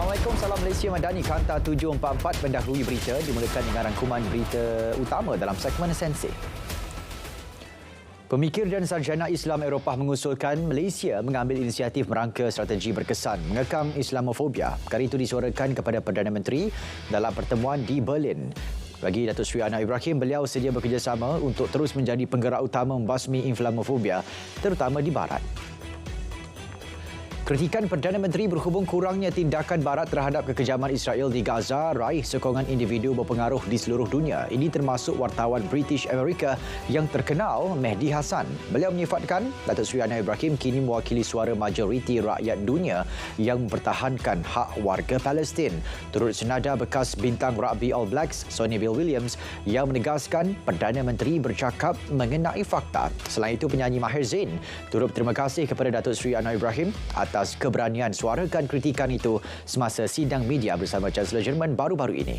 Assalamualaikum, salam Malaysia Madani. Kanta 744 mendahului berita dimulakan dengan rangkuman berita utama dalam segmen Sensei. Pemikir dan sarjana Islam Eropah mengusulkan Malaysia mengambil inisiatif merangka strategi berkesan mengekang Islamofobia. Perkara itu disuarakan kepada Perdana Menteri dalam pertemuan di Berlin. Bagi Datuk Seri Anwar Ibrahim, beliau sedia bekerjasama untuk terus menjadi penggerak utama membasmi Islamofobia, terutama di Barat. Kritikan Perdana Menteri berhubung kurangnya tindakan Barat terhadap kekejaman Israel di Gaza raih sokongan individu berpengaruh di seluruh dunia. Ini termasuk wartawan British America yang terkenal Mehdi Hasan. Beliau menyifatkan Datuk Seri Anwar Ibrahim kini mewakili suara majoriti rakyat dunia yang mempertahankan hak warga Palestin. Turut senada bekas bintang rugby All Blacks Sonny Bill Williams yang menegaskan Perdana Menteri bercakap mengenai fakta. Selain itu, penyanyi Maher Zain turut berterima kasih kepada Datuk Seri Anwar Ibrahim atas keberanian suarakan kritikan itu semasa sidang media bersama Chancellor Jerman baru-baru ini.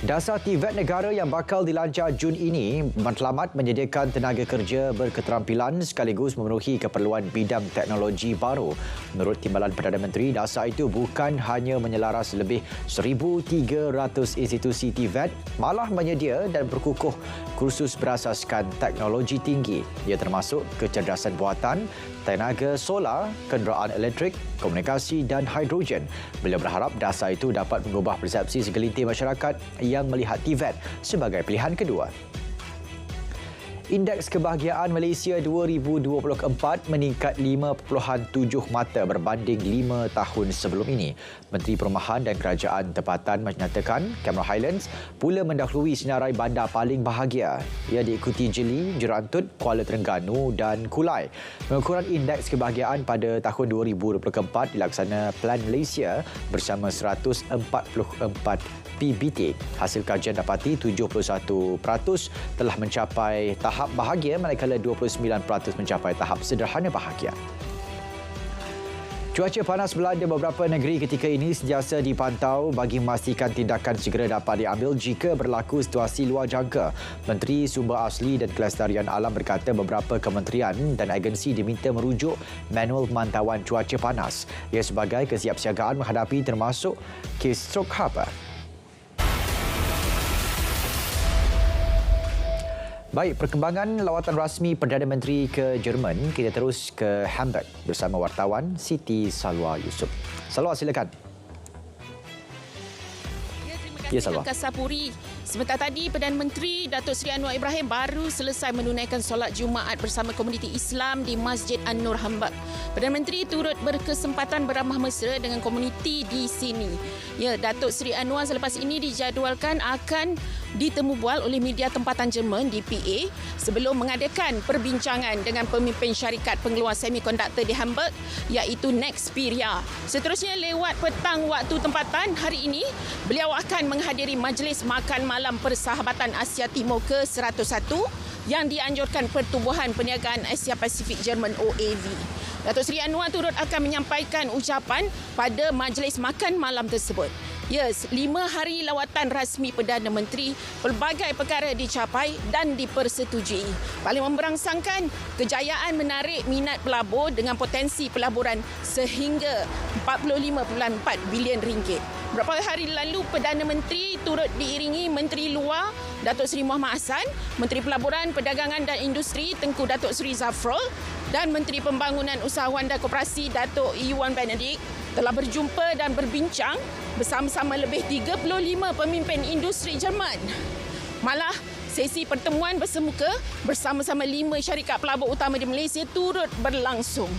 Dasar TVET negara yang bakal dilancar Jun ini matlamat menyediakan tenaga kerja berketerampilan sekaligus memenuhi keperluan bidang teknologi baru. Menurut Timbalan Perdana Menteri, dasar itu bukan hanya menyelaras lebih 1,300 institusi TVET, malah menyedia dan berkukuh kursus berasaskan teknologi tinggi. Ia termasuk kecerdasan buatan, tenaga solar, kenderaan elektrik, komunikasi dan hidrogen. Beliau berharap dasar itu dapat mengubah persepsi segelintir masyarakat yang melihat TVET sebagai pilihan kedua. Indeks kebahagiaan Malaysia 2024 meningkat 5.7 mata berbanding 5 tahun sebelum ini. Menteri Perumahan dan Kerajaan Tempatan menyatakan Cameron Highlands pula mendahului senarai bandar paling bahagia. Ia diikuti Jeli, Jerantut, Kuala Terengganu dan Kulai. Pengukuran indeks kebahagiaan pada tahun 2024 dilaksana Plan Malaysia bersama 144 PBT. Hasil kajian dapati 71% telah mencapai tahap bahagia manakala 29% mencapai tahap sederhana bahagia. Cuaca panas melanda beberapa negeri ketika ini sentiasa dipantau bagi memastikan tindakan segera dapat diambil jika berlaku situasi luar jangka. Menteri Sumber Asli dan Kelestarian Alam berkata beberapa kementerian dan agensi diminta merujuk manual pemantauan cuaca panas. Ia sebagai kesiapsiagaan menghadapi termasuk kes strok haba. Baik, perkembangan lawatan rasmi Perdana Menteri ke Jerman, kita terus ke Hamburg bersama wartawan Siti Salwa Yusof. Salwa, silakan. Ya, terima kasih Kasapuri. Sebentar tadi Perdana Menteri Datuk Seri Anwar Ibrahim baru selesai menunaikan solat Jumaat bersama komuniti Islam di Masjid An-Nur Hamburg. Perdana Menteri turut berkesempatan beramah mesra dengan komuniti di sini. Ya, Datuk Seri Anwar selepas ini dijadualkan akan ditemu bual oleh media tempatan Jerman di PA sebelum mengadakan perbincangan dengan pemimpin syarikat pengeluar semikonduktor di Hamburg iaitu Nexperia. Seterusnya lewat petang waktu tempatan hari ini, beliau akan menghadiri majlis makan malam Persahabatan Asia Timur ke-101 yang dianjurkan Pertubuhan Perniagaan Asia Pasifik Jerman OAV. Datuk Seri Anwar turut akan menyampaikan ucapan pada majlis makan malam tersebut. Yes, 5 hari lawatan rasmi Perdana Menteri, pelbagai perkara dicapai dan dipersetujui. Paling memberangsangkan kejayaan menarik minat pelabur dengan potensi pelaburan sehingga 45.4 bilion ringgit. Beberapa hari lalu, Perdana Menteri turut diiringi Menteri Luar Datuk Seri Muhammad Hassan, Menteri Pelaburan, Perdagangan dan Industri Tengku Datuk Seri Zafrul dan Menteri Pembangunan Usahawan dan Koperasi Datuk Iwan Benedict telah berjumpa dan berbincang bersama-sama lebih 35 pemimpin industri Jerman. Malah, sesi pertemuan bersemuka bersama-sama 5 syarikat pelabur utama di Malaysia turut berlangsung.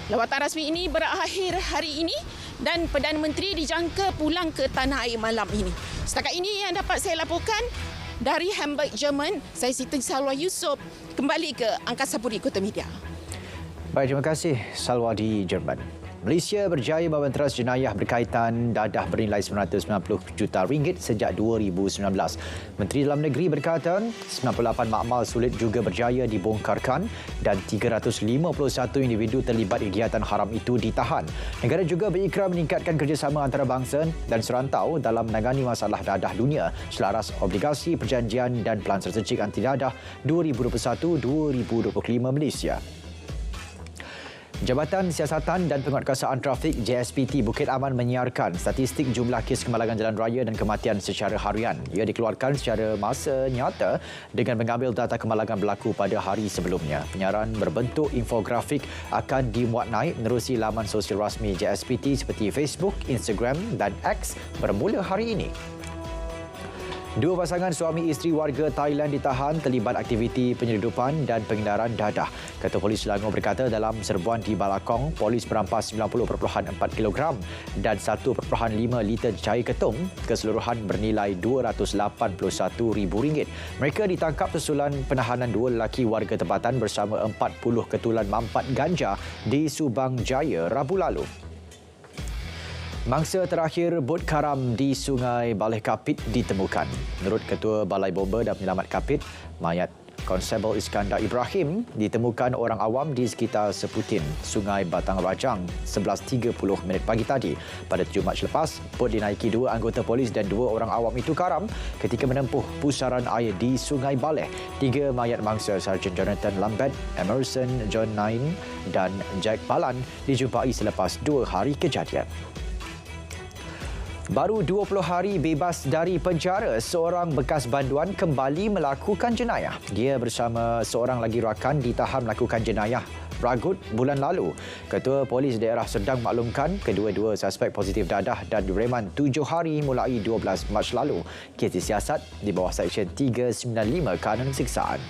Lawatan rasmi ini berakhir hari ini dan Perdana Menteri dijangka pulang ke tanah air malam ini. Setakat ini yang dapat saya laporkan dari Hamburg, Jerman. Saya Siti Salwa Yusof, kembali ke Angkasa Puri Kota Media. Baik, terima kasih Salwa di Jerman. Malaysia berjaya membenteras jenayah berkaitan dadah bernilai RM990 juta sejak 2019. Menteri Dalam Negeri berkata 98 makmal sulit juga berjaya dibongkarkan dan 351 individu terlibat kegiatan haram itu ditahan. Negara juga berikrar meningkatkan kerjasama antarabangsa dan serantau dalam menangani masalah dadah dunia selaras obligasi perjanjian dan Pelan Strategik Anti Dadah 2021-2025 Malaysia. Jabatan Siasatan dan Penguatkuasaan Trafik JSPT Bukit Aman menyiarkan statistik jumlah kes kemalangan jalan raya dan kematian secara harian. Ia dikeluarkan secara masa nyata dengan mengambil data kemalangan berlaku pada hari sebelumnya. Penyiaran berbentuk infografik akan dimuat naik menerusi laman sosial rasmi JSPT seperti Facebook, Instagram dan X bermula hari ini. Dua pasangan suami isteri warga Thailand ditahan terlibat aktiviti penyeludupan dan pengedaran dadah. Ketua Polis Selangor berkata dalam serbuan di Balakong, polis merampas 90.4 kg dan 1.5 liter cair ketum keseluruhan bernilai RM281,000. Mereka ditangkap susulan penahanan dua lelaki warga tempatan bersama 40 ketulan mampat ganja di Subang Jaya Rabu lalu. Mangsa terakhir bot karam di Sungai Baleh Kapit ditemukan. Menurut Ketua Balai Bomba dan Penyelamat Kapit, mayat Konstabel Iskandar Ibrahim ditemukan orang awam di sekitar seputin Sungai Batang Rajang 11.30 pagi tadi. Pada 7 Mac lepas, bot dinaiki dua anggota polis dan dua orang awam itu karam ketika menempuh pusaran air di Sungai Baleh. Tiga mayat mangsa Sarjan Jonathan Lambert, Emerson John Nain dan Jack Balan dijumpai selepas 2 hari kejadian. Baru 20 hari bebas dari penjara, seorang bekas banduan kembali melakukan jenayah. Dia bersama seorang lagi rakan ditahan melakukan jenayah ragut bulan lalu. Ketua Polis Daerah Serdang maklumkan kedua-dua suspek positif dadah dan direman 7 hari mulai 12 Mac lalu. Kes disiasat di bawah Seksyen 395 Kanun Siksaan.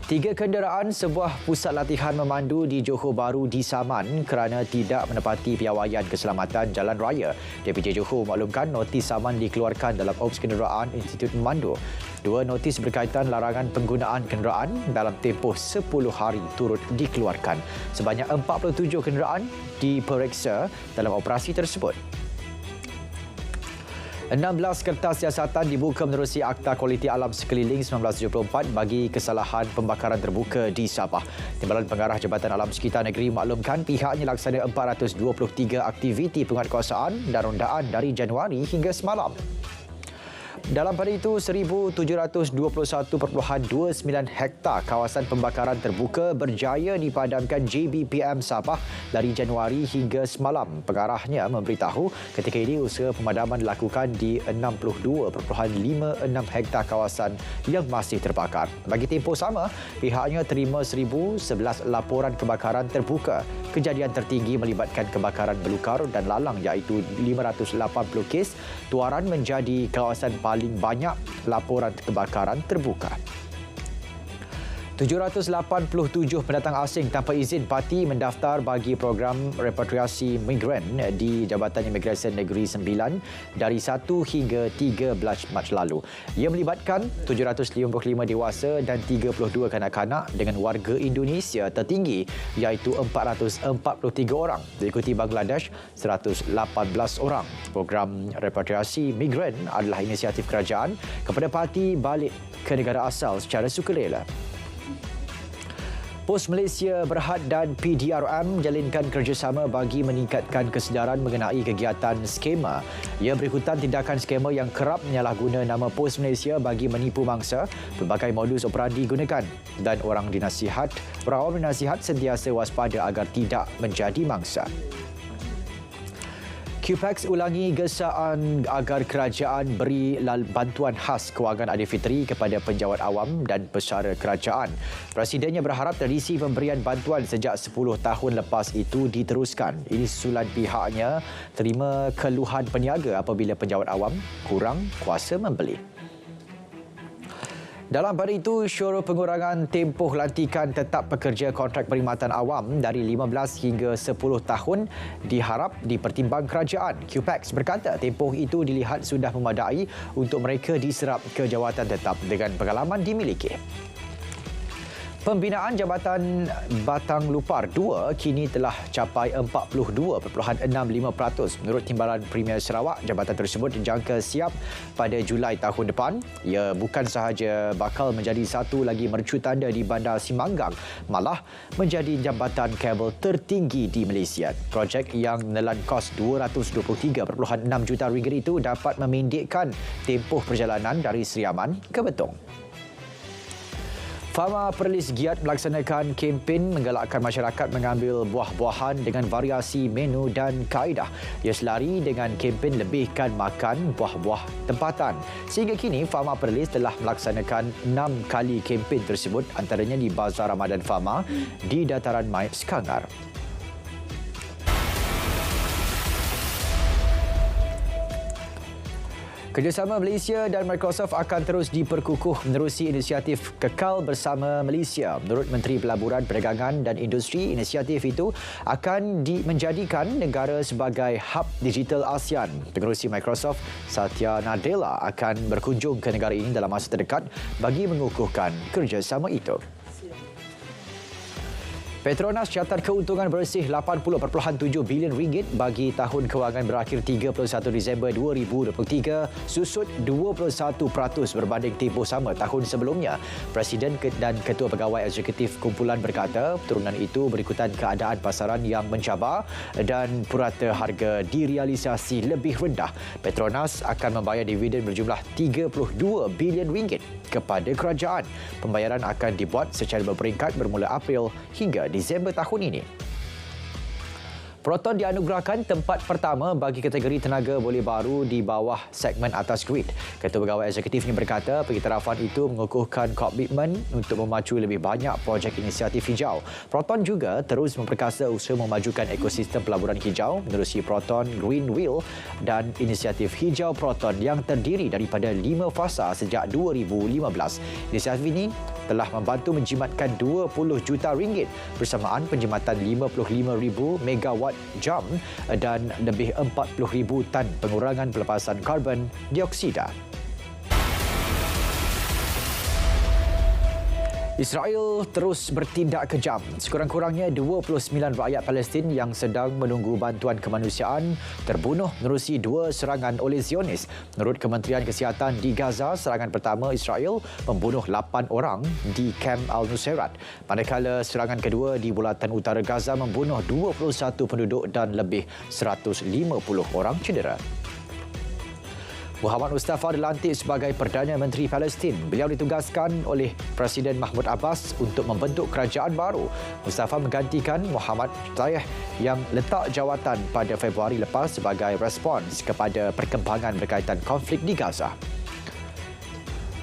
3 kenderaan sebuah pusat latihan memandu di Johor Bahru disaman kerana tidak menepati piawaian keselamatan jalan raya. DPJ Johor maklumkan notis saman dikeluarkan dalam Ops Kenderaan Institut Memandu. 2 notis berkaitan larangan penggunaan kenderaan dalam tempoh 10 hari turut dikeluarkan. Sebanyak 47 kenderaan diperiksa dalam operasi tersebut. 16 kertas siasatan dibuka menerusi Akta Kualiti Alam Sekeliling 1974 bagi kesalahan pembakaran terbuka di Sabah. Timbalan Pengarah Jabatan Alam Sekitar Negeri maklumkan pihaknya laksana 423 aktiviti penguatkuasaan dan rondaan dari Januari hingga semalam. Dalam pada itu, 1,721.29 hektar kawasan pembakaran terbuka berjaya dipadamkan JBPM Sabah dari Januari hingga semalam. Pengarahnya memberitahu ketika ini usaha pemadaman dilakukan di 62.56 hektar kawasan yang masih terbakar. Bagi tempoh sama, pihaknya terima 1,011 laporan kebakaran terbuka. Kejadian tertinggi melibatkan kebakaran belukar dan lalang iaitu 580 kes. Tuaran menjadi kawasan paling banyak laporan kebakaran terbuka. 787 pendatang asing tanpa izin parti mendaftar bagi program repatriasi migran di Jabatan Imigresen Negeri 9 dari 1 hingga 13 Mac lalu. Ia melibatkan 755 dewasa dan 32 kanak-kanak dengan warga Indonesia tertinggi iaitu 443 orang, diikuti Bangladesh 118 orang. Program repatriasi migran adalah inisiatif kerajaan kepada parti balik ke negara asal secara sukarela. Pos Malaysia Berhad dan PDRM menjalinkan kerjasama bagi meningkatkan kesedaran mengenai kegiatan skema. Ia berikutan tindakan skema yang kerap menyalahguna nama Pos Malaysia bagi menipu mangsa. Pelbagai modus operandi digunakan dan orang awam dinasihat sentiasa waspada agar tidak menjadi mangsa. QPEX ulangi gesaan agar kerajaan beri bantuan khas kewangan Aidilfitri kepada penjawat awam dan pesara kerajaan. Presidennya berharap tradisi pemberian bantuan sejak 10 tahun lepas itu diteruskan. Ini susulan pihaknya terima keluhan peniaga apabila penjawat awam kurang kuasa membeli. Dalam pada itu, syuruh pengurangan tempoh lantikan tetap pekerja kontrak perkhidmatan awam dari 15 hingga 10 tahun diharap dipertimbang kerajaan. QPEX berkata tempoh itu dilihat sudah memadai untuk mereka diserap ke jawatan tetap dengan pengalaman dimiliki. Pembinaan Jabatan Batang Lupar 2 kini telah capai 42.65%. Menurut Timbalan Premier Sarawak, jabatan tersebut dijangka siap pada Julai tahun depan. Ia bukan sahaja bakal menjadi satu lagi mercu tanda di Bandar Simanggang, malah menjadi jambatan kabel tertinggi di Malaysia. Projek yang menelan kos RM223.6 juta itu dapat memendekkan tempoh perjalanan dari Seriaman ke Betong. Fama Perlis giat melaksanakan kempen menggalakkan masyarakat mengambil buah-buahan dengan variasi menu dan kaedah. Ia selari dengan kempen lebihkan makan buah-buah tempatan. Sehingga kini, Fama Perlis telah melaksanakan 6 kali kempen tersebut, antaranya di Bazar Ramadan Fama di Dataran Mai, Sekangar. Kerjasama Malaysia dan Microsoft akan terus diperkukuh menerusi inisiatif Kekal Bersama Malaysia. Menurut Menteri Pelaburan, Perdagangan dan Industri, inisiatif itu akan menjadikan negara sebagai hub digital ASEAN. Pengerusi Microsoft, Satya Nadella, akan berkunjung ke negara ini dalam masa terdekat bagi mengukuhkan kerjasama itu. Petronas catat keuntungan bersih RM80.7 bilion bagi tahun kewangan berakhir 31 Disember 2023, susut 21% berbanding tempoh sama tahun sebelumnya. Presiden dan Ketua Pegawai Eksekutif kumpulan berkata turunan itu berikutan keadaan pasaran yang mencabar dan purata harga direalisasi lebih rendah. Petronas akan membayar dividen berjumlah RM32 bilion kepada kerajaan. Pembayaran akan dibuat secara berperingkat bermula April hingga Disember tahun ini. Proton dianugerahkan tempat pertama bagi kategori tenaga boleh baru di bawah segmen atas grid. Ketua Pegawai Eksekutif ini berkata pengiktirafan itu mengukuhkan komitmen untuk memacu lebih banyak projek inisiatif hijau. Proton juga terus memperkasa usaha memajukan ekosistem pelaburan hijau menerusi Proton Green Wheel dan inisiatif Hijau Proton yang terdiri daripada 5 fasa sejak 2015. Inisiatif ini telah membantu menjimatkan RM20 juta bersamaan penjimatan 55,000 megawatt jam dan lebih 40,000 tan pengurangan pelepasan karbon dioksida. Israel terus bertindak kejam. Sekurang-kurangnya 29 rakyat Palestin yang sedang menunggu bantuan kemanusiaan terbunuh menerusi 2 serangan oleh Zionis. Menurut Kementerian Kesihatan di Gaza, serangan pertama Israel membunuh 8 orang di Kamp Al-Nusairat, manakala serangan kedua di bulatan utara Gaza membunuh 21 penduduk dan lebih 150 orang cedera. Muhammad Mustafa dilantik sebagai Perdana Menteri Palestin. Beliau ditugaskan oleh Presiden Mahmud Abbas untuk membentuk kerajaan baru. Mustafa menggantikan Muhammad Tayyah yang letak jawatan pada Februari lepas sebagai respons kepada perkembangan berkaitan konflik di Gaza.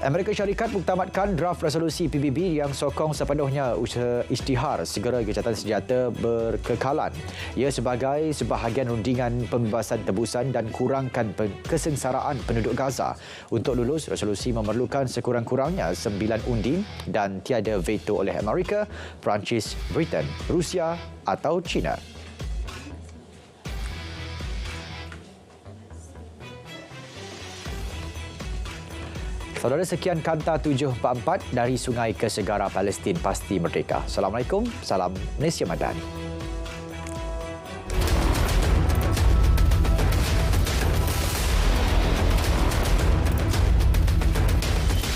Amerika Syarikat muktamadkan draft resolusi PBB yang sokong sepenuhnya usaha isytihar segera gencatan senjata berkekalan. Ia sebagai sebahagian rundingan pembebasan tebusan dan kurangkan kesengsaraan penduduk Gaza. Untuk lulus, resolusi memerlukan sekurang-kurangnya 9 undi dan tiada veto oleh Amerika, Perancis, Britain, Rusia atau China. Saudara, sekian Kanta 744 dari Sungai ke Segara Palestin Pasti Merdeka. Assalamualaikum, salam Malaysia Madani.